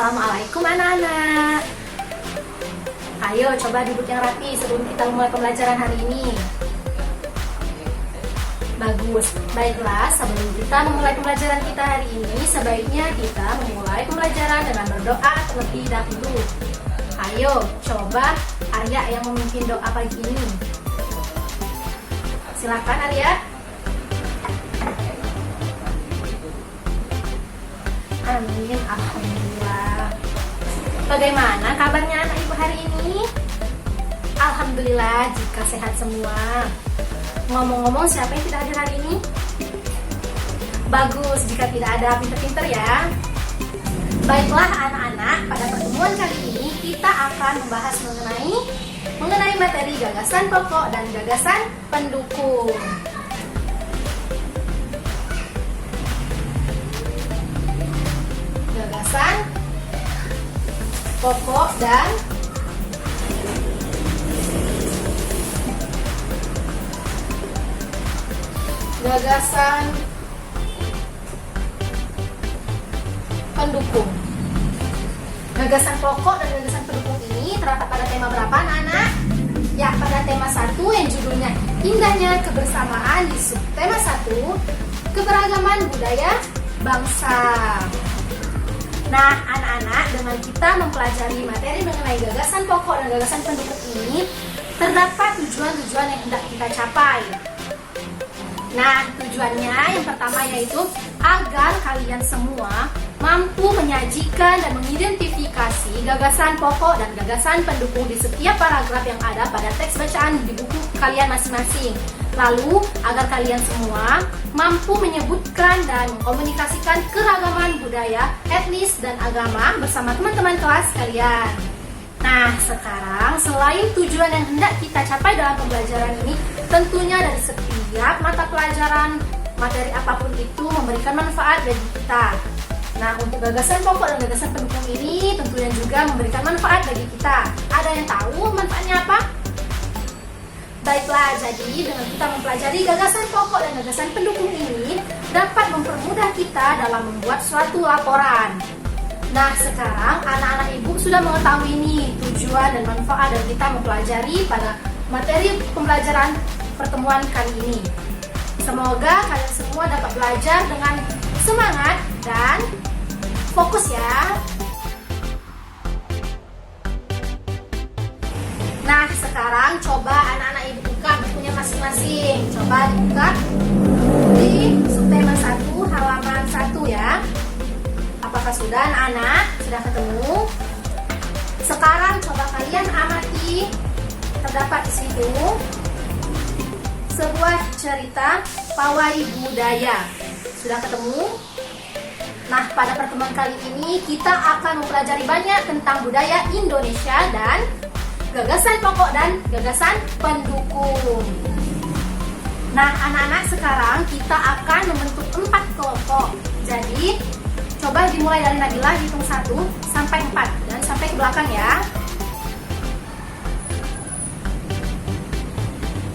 Assalamualaikum anak-anak. Ayo coba duduk yang rapi sebelum kita mulai pembelajaran hari ini. Bagus. Baiklah, sebelum kita memulai pembelajaran kita hari ini, sebaiknya kita memulai pembelajaran dengan berdoa terlebih dahulu. Ayo coba Arya yang memimpin doa pagi ini. Silakan Arya. Amin, alhamdulillah. Bagaimana kabarnya anak ibu hari ini? Alhamdulillah jika sehat semua. Ngomong-ngomong, siapa yang tidak hadir hari ini? Bagus jika tidak ada pinter-pinter ya. Baiklah anak-anak, pada pertemuan kali ini kita akan membahas mengenai materi gagasan pokok dan gagasan pendukung. Gagasan pokok dan gagasan pendukung. Gagasan pokok dan gagasan pendukung ini terdapat pada tema berapa anak-anak? Ya, pada tema 1 yang judulnya Indahnya Kebersamaan, di subtema 1 Keberagaman Budaya Bangsa. Nah, anak-anak, dengan kita mempelajari materi mengenai gagasan pokok dan gagasan pendukung ini, terdapat tujuan-tujuan yang hendak kita capai. Nah, tujuannya yang pertama yaitu agar kalian semua mampu menyajikan dan mengidentifikasi gagasan pokok dan gagasan pendukung di setiap paragraf yang ada pada teks bacaan di buku kalian masing-masing. Lalu, agar kalian semua mampu menyebutkan dan mengkomunikasikan keragaman budaya, etnis, dan agama bersama teman-teman kelas kalian. Nah, sekarang selain tujuan yang hendak kita capai dalam pembelajaran ini, tentunya dari setiap mata pelajaran, materi apapun itu memberikan manfaat bagi kita. Nah, untuk gagasan pokok dan gagasan pendukung ini tentunya juga memberikan manfaat bagi kita. Ada yang tahu manfaatnya apa? Baiklah, jadi dengan kita mempelajari gagasan pokok dan gagasan pendukung ini dapat mempermudah kita dalam membuat suatu laporan. Nah, sekarang anak-anak ibu sudah mengetahui nih tujuan dan manfaat dari kita mempelajari pada materi pembelajaran pertemuan kali ini. Semoga kalian semua dapat belajar dengan semangat dan fokus ya. Nah, sekarang coba anak-anak ibu buka bukunya masing-masing. Coba dibuka di subtema 1 halaman 1 ya. Apakah sudah anak-anak? Sudah ketemu? Sekarang coba kalian amati, terdapat di situ sebuah cerita pawai budaya. Sudah ketemu? Nah, pada pertemuan kali ini kita akan mempelajari banyak tentang budaya Indonesia dan gagasan pokok dan gagasan pendukung. Nah, anak-anak, sekarang kita akan membentuk 4 kelompok. Jadi, coba dimulai dari Nabila, hitung 1 sampai 4 dan sampai ke belakang ya.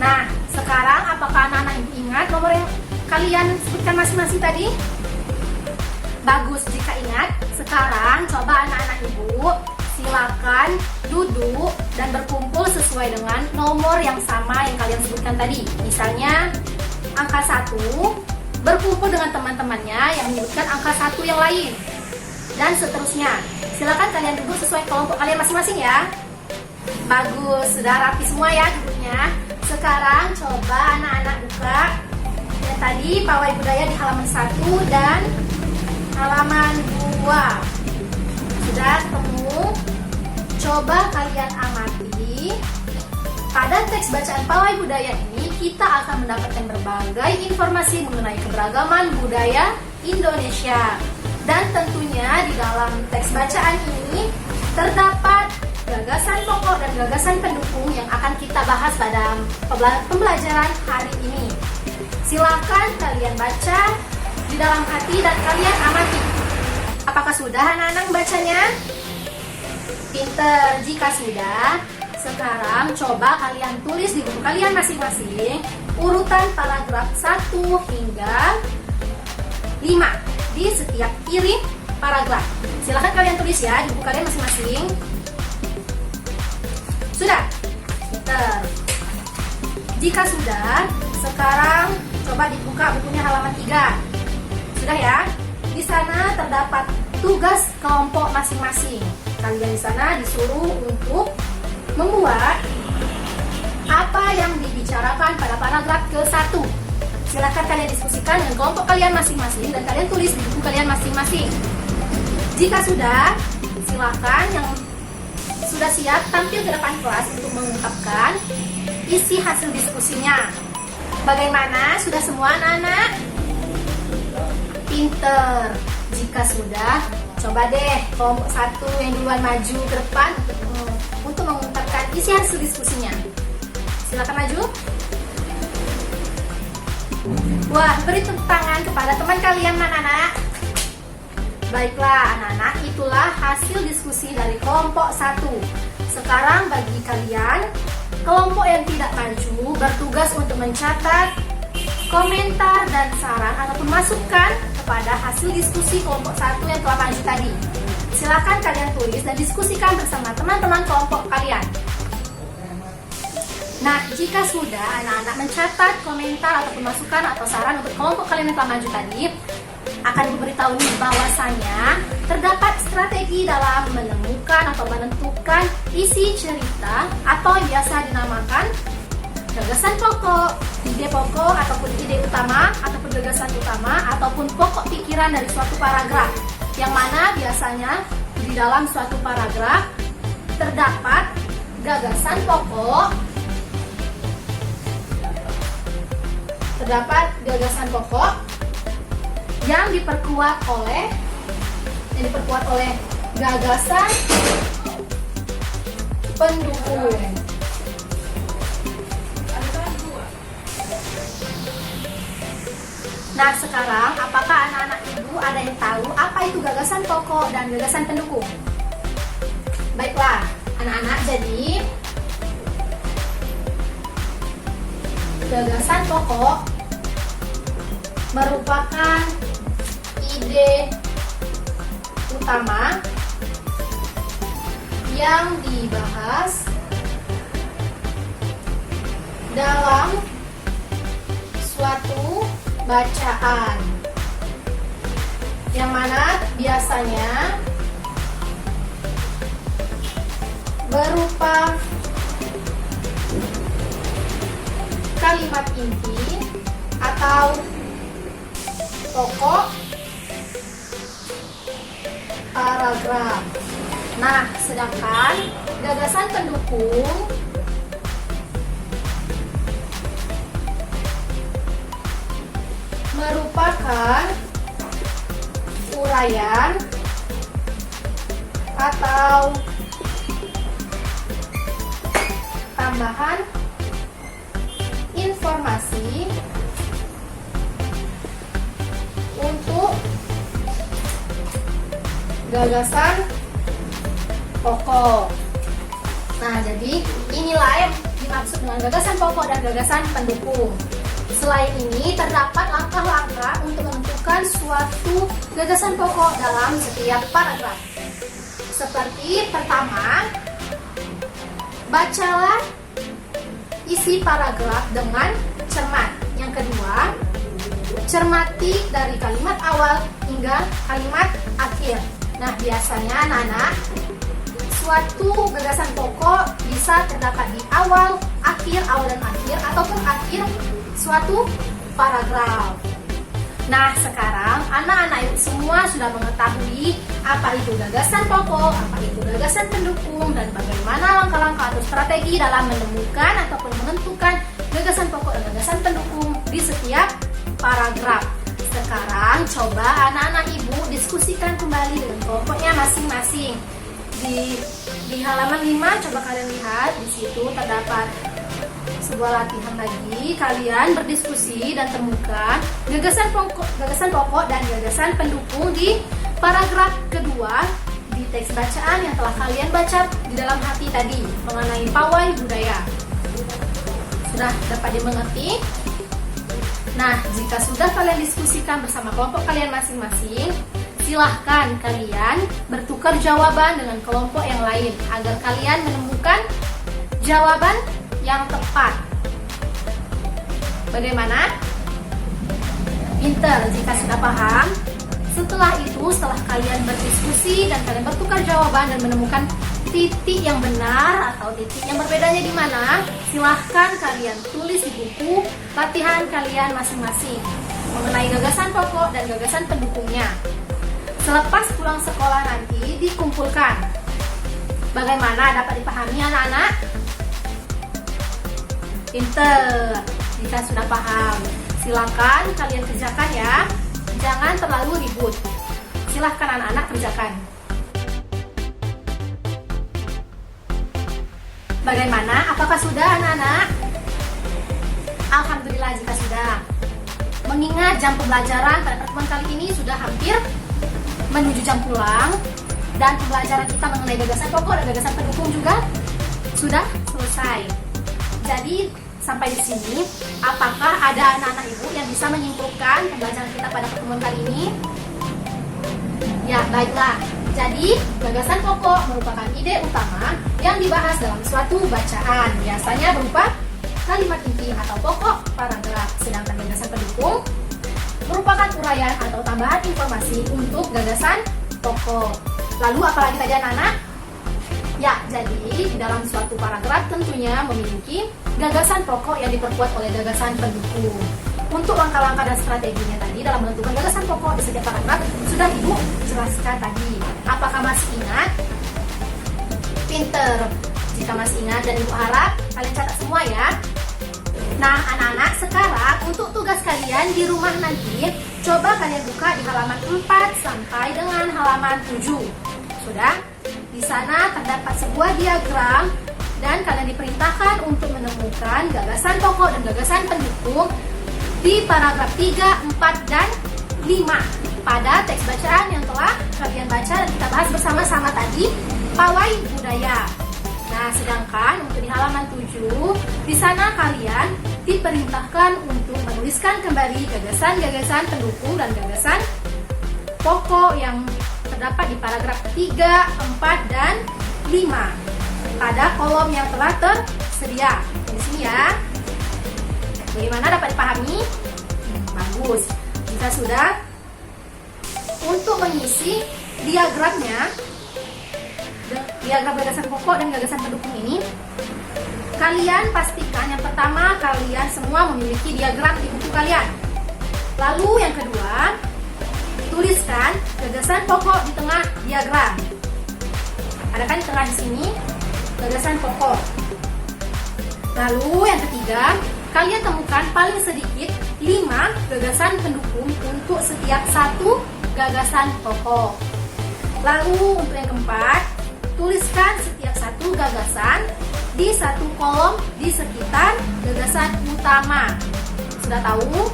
Nah, sekarang apakah anak-anak ibu ingat nomor yang kalian sebutkan masing-masing tadi? Bagus jika ingat. Sekarang coba anak-anak ibu silakan duduk dan berkumpul sesuai dengan nomor yang sama yang kalian sebutkan tadi. Misalnya angka 1 berkumpul dengan teman-temannya yang menyebutkan angka 1 yang lain, dan seterusnya. Silakan kalian duduk sesuai kelompok kalian masing-masing ya. Bagus, sudah rapi semua ya duduknya. Sekarang coba anak-anak buka yang tadi pawai budaya di halaman 1 dan halaman 2. Sudah ketemu? Coba kalian amati. Pada teks bacaan pawai budaya ini kita akan mendapatkan berbagai informasi mengenai keberagaman budaya Indonesia. Dan tentunya di dalam teks bacaan ini terdapat gagasan pokok dan gagasan pendukung yang akan kita bahas pada pembelajaran hari ini. Silakan kalian baca di dalam hati dan kalian amati. Apakah sudah anak-anak membacanya? Pinter. Jika sudah, sekarang coba kalian tulis di buku kalian masing-masing urutan paragraf 1 hingga 5 di setiap kiri paragraf. Silahkan kalian tulis ya di buku kalian masing-masing. Sudah? Pinter. Jika sudah, sekarang coba dibuka bukunya halaman 3. Sudah ya? Di sana terdapat tugas kelompok masing-masing. Kalian di sana disuruh untuk membuat apa yang dibicarakan pada paragraf ke-1. Silakan kalian diskusikan dengan kelompok kalian masing-masing dan kalian tulis di buku kalian masing-masing. Jika sudah, silakan yang sudah siap tampil ke depan kelas untuk mengungkapkan isi hasil diskusinya. Bagaimana? Sudah semua anak-anak? Pinter. Jika sudah, coba deh kelompok 1 yang duluan maju ke depan untuk mengungkapkan isi hasil diskusinya. Silakan maju. Wah, beri tepuk tangan kepada teman kalian anak-anak. Baiklah anak-anak, itulah hasil diskusi dari kelompok 1. Sekarang bagi kalian, kelompok yang tidak maju bertugas untuk mencatat komentar dan saran ataupun masukan kepada hasil diskusi kelompok 1 yang telah maju tadi. Silakan kalian tulis dan diskusikan bersama teman-teman kelompok kalian. Nah, jika sudah anak-anak mencatat komentar ataupun masukan atau saran untuk kelompok kalian yang telah maju tadi, akan diberitahu nih bahwasanya terdapat strategi dalam menemukan atau menentukan isi cerita atau yang biasa dinamakan gagasan pokok, ide pokok ataupun ide utama ataupun gagasan utama ataupun pokok pikiran dari suatu paragraf, yang mana biasanya di dalam suatu paragraf terdapat gagasan pokok, yang diperkuat oleh gagasan pendukung. Nah, sekarang apakah anak-anak ibu ada yang tahu apa itu gagasan pokok dan gagasan pendukung? Baiklah, anak-anak, jadi gagasan pokok merupakan ide utama yang dibahas dalam suatu bacaan, yang mana biasanya berupa kalimat inti atau pokok paragraf. Nah, sedangkan gagasan pendukung merupakan uraian atau tambahan informasi untuk gagasan pokok. Nah, jadi inilah yang dimaksud dengan gagasan pokok dan gagasan pendukung. Selain ini, terdapat langkah-langkah untuk menentukan suatu gagasan pokok dalam setiap paragraf. Seperti pertama, bacalah isi paragraf dengan cermat. Yang kedua, cermati dari kalimat awal hingga kalimat akhir. Nah, biasanya anak-anak, suatu gagasan pokok bisa terdapat di awal dan akhir ataupun akhir suatu paragraf. Nah, sekarang anak-anak semua sudah mengetahui apa itu gagasan pokok, apa itu gagasan pendukung, dan bagaimana langkah-langkah atau strategi dalam menemukan ataupun menentukan gagasan pokok dan gagasan pendukung di setiap paragraf. Sekarang coba anak-anak ibu diskusikan kembali dengan kelompoknya masing-masing. Di halaman 5 coba kalian lihat, di situ terdapat sebuah latihan lagi. Kalian berdiskusi dan temukan gagasan pokok dan gagasan pendukung di paragraf kedua di teks bacaan yang telah kalian baca di dalam hati tadi mengenai pawai budaya. Sudah dapat dimengerti? Nah, jika sudah kalian diskusikan bersama kelompok kalian masing-masing, silahkan kalian bertukar jawaban dengan kelompok yang lain agar kalian menemukan jawaban yang tepat. Bagaimana? Pinter jika sudah paham. Setelah kalian berdiskusi dan kalian bertukar jawaban dan menemukan titik yang benar atau titik yang berbedanya di mana, silahkan kalian tulis di buku latihan kalian masing-masing mengenai gagasan pokok dan gagasan pendukungnya. Selepas pulang sekolah nanti dikumpulkan. Bagaimana, dapat dipahami anak-anak? Pinter. Jika sudah paham, silakan kalian kerjakan ya. Jangan terlalu ribut. Silahkan anak-anak kerjakan. Bagaimana? Apakah sudah anak-anak? Alhamdulillah jika sudah. Mengingat jam pembelajaran pada pertemuan kali ini sudah hampir menuju jam pulang, dan pembelajaran kita mengenai gagasan pokok dan gagasan pendukung juga sudah selesai. Jadi sampai di sini, apakah ada anak-anak ibu yang bisa menyimpulkan pembelajaran kita pada pertemuan kali ini? Ya, baiklah. Jadi, gagasan pokok merupakan ide utama yang dibahas dalam suatu bacaan. Biasanya berupa kalimat inti atau pokok paragraf. Sedangkan gagasan pendukung merupakan uraian atau tambahan informasi untuk gagasan pokok. Lalu apalagi tadi anak-anak? Ya, jadi di dalam suatu paragraf tentunya memiliki gagasan pokok yang diperkuat oleh gagasan pendukung. Untuk langkah-langkah dan strateginya tadi dalam menentukan gagasan pokok di setiap paragraf sudah Ibu jelaskan tadi. Apakah masih ingat? Pinter. Jika masih ingat dan Ibu harap kalian catat semua ya. Nah anak-anak, sekarang untuk tugas kalian di rumah nanti, coba kalian buka di halaman 4 sampai dengan halaman 7. Sudah? Di sana terdapat sebuah diagram dan kalian diperintahkan untuk menemukan gagasan pokok dan gagasan pendukung di paragraf 3, 4, dan 5 pada teks bacaan yang telah kalian baca dan kita bahas bersama-sama tadi, Pawai Budaya. Nah, sedangkan untuk di halaman 7, di sana kalian diperintahkan untuk menuliskan kembali gagasan-gagasan pendukung dan gagasan pokok yang terdapat di paragraf 3, 4, dan 5 pada kolom yang telah tersedia. Di sini ya. Bagaimana, dapat dipahami? Bagus. Jika sudah, untuk mengisi diagramnya, diagram gagasan pokok dan gagasan pendukung ini, kalian pastikan yang pertama kalian semua memiliki diagram di buku kalian. Lalu yang kedua, tuliskan gagasan pokok di tengah diagram. Ada kan di tengah di sini gagasan pokok. Lalu yang ketiga, kalian temukan paling sedikit 5 gagasan pendukung untuk setiap satu gagasan pokok. Lalu untuk yang keempat, tuliskan setiap satu gagasan di satu kolom di sekitar gagasan utama. Sudah tahu?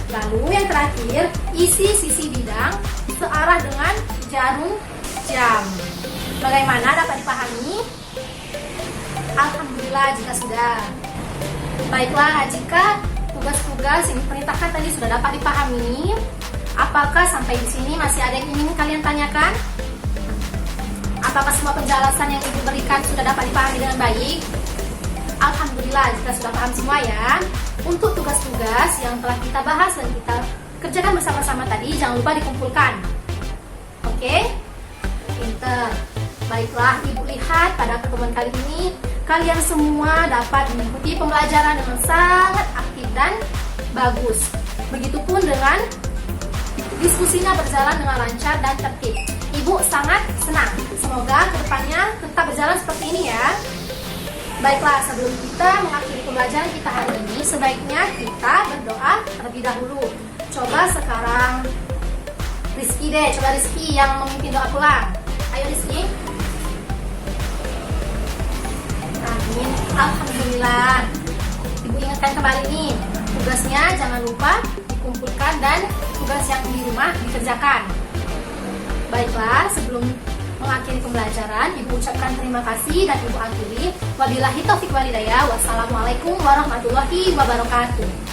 Lalu yang terakhir, isi sisi bidang searah dengan jarum jam. Bagaimana, dapat dipahami? Alhamdulillah jika sudah. Baiklah, jika tugas-tugas yang diperintahkan tadi sudah dapat dipahami, apakah sampai di sini masih ada yang ingin kalian tanyakan? Apakah semua penjelasan yang Ibu berikan sudah dapat dipahami dengan baik? Alhamdulillah jika sudah paham semua ya. Untuk tugas-tugas yang telah kita bahas dan kita kerjakan bersama-sama tadi, jangan lupa dikumpulkan. Oke? Pinter. Baiklah, Ibu lihat pada pertemuan kali ini kalian semua dapat mengikuti pembelajaran dengan sangat aktif dan bagus. Begitupun dengan diskusinya berjalan dengan lancar dan tertib. Ibu sangat senang. Semoga kedepannya tetap berjalan seperti ini ya. Baiklah, sebelum kita mengakhiri pembelajaran kita hari ini, sebaiknya kita berdoa terlebih dahulu. Coba sekarang Rizky deh, coba Rizky yang memimpin doa pulang. Ayo Rizky. Amin. Alhamdulillah. Ibu ingatkan kembali nih, tugasnya jangan lupa dikumpulkan dan tugas yang di rumah dikerjakan. Baiklah, sebelum mengakhiri pembelajaran, Ibu ucapkan terima kasih dan Ibu akhiri. Wabillahi taufiq walhidayah. Wassalamualaikum warahmatullahi wabarakatuh.